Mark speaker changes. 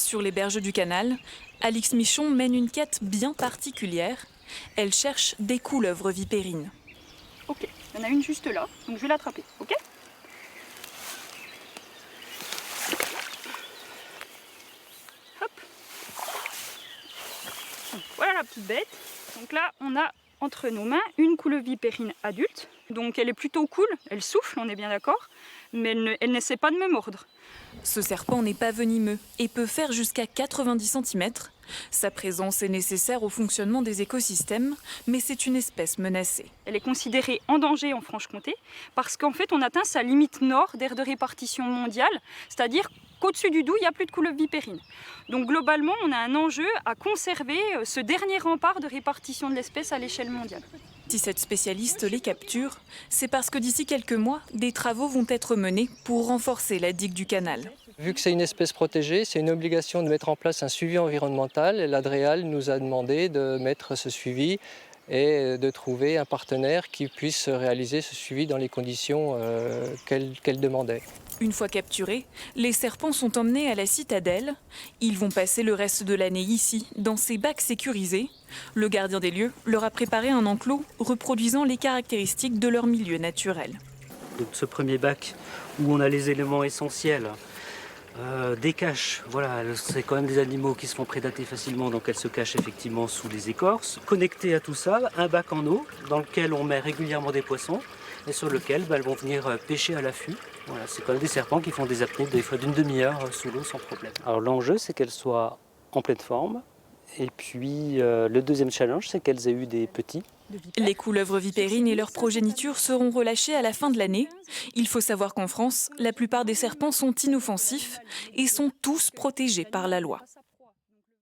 Speaker 1: Sur les berges du canal, Alix Michon mène une quête bien particulière. Elle cherche des couleuvres vipérines.
Speaker 2: Ok, il y en a une juste là, donc je vais l'attraper, ok? Hop. Donc, voilà la petite bête. Donc là, on a entre nos mains une couleuvre vipérine adulte. Donc elle est plutôt cool, elle souffle, on est bien d'accord, mais elle n'essaie pas de me mordre.
Speaker 1: Ce serpent n'est pas venimeux et peut faire jusqu'à 90 cm. Sa présence est nécessaire au fonctionnement des écosystèmes, mais c'est une espèce menacée.
Speaker 2: Elle est considérée en danger en Franche-Comté parce qu'en fait on atteint sa limite nord d'aire de répartition mondiale, c'est-à-dire qu'au-dessus du Doubs, il n'y a plus de couleuvre vipérine. Donc globalement, on a un enjeu à conserver ce dernier rempart de répartition de l'espèce à l'échelle mondiale.
Speaker 1: Si cette spécialiste les capture, c'est parce que d'ici quelques mois, des travaux vont être menés pour renforcer la digue du canal.
Speaker 3: Vu que c'est une espèce protégée, c'est une obligation de mettre en place un suivi environnemental. Et l'Adréal nous a demandé de mettre ce suivi et de trouver un partenaire qui puisse réaliser ce suivi dans les conditions qu'elle demandait.
Speaker 1: Une fois capturés, les serpents sont emmenés à la citadelle. Ils vont passer le reste de l'année ici, dans ces bacs sécurisés. Le gardien des lieux leur a préparé un enclos reproduisant les caractéristiques de leur milieu naturel.
Speaker 4: Donc ce premier bac où on a les éléments essentiels, des caches, voilà, c'est quand même des animaux qui se font prédater facilement, donc elles se cachent effectivement sous les écorces. Connecté à tout ça, un bac en eau dans lequel on met régulièrement des poissons et sur lequel elles vont venir pêcher à l'affût. Voilà, c'est quand même des serpents qui font des apnées des fois d'une demi-heure sous l'eau sans problème. Alors l'enjeu, c'est qu'elles soient en pleine forme. Et puis le deuxième challenge, c'est qu'elles aient eu des petits.
Speaker 1: Les couleuvres vipérines et leur progéniture seront relâchées à la fin de l'année. Il faut savoir qu'en France, la plupart des serpents sont inoffensifs et sont tous protégés par la loi.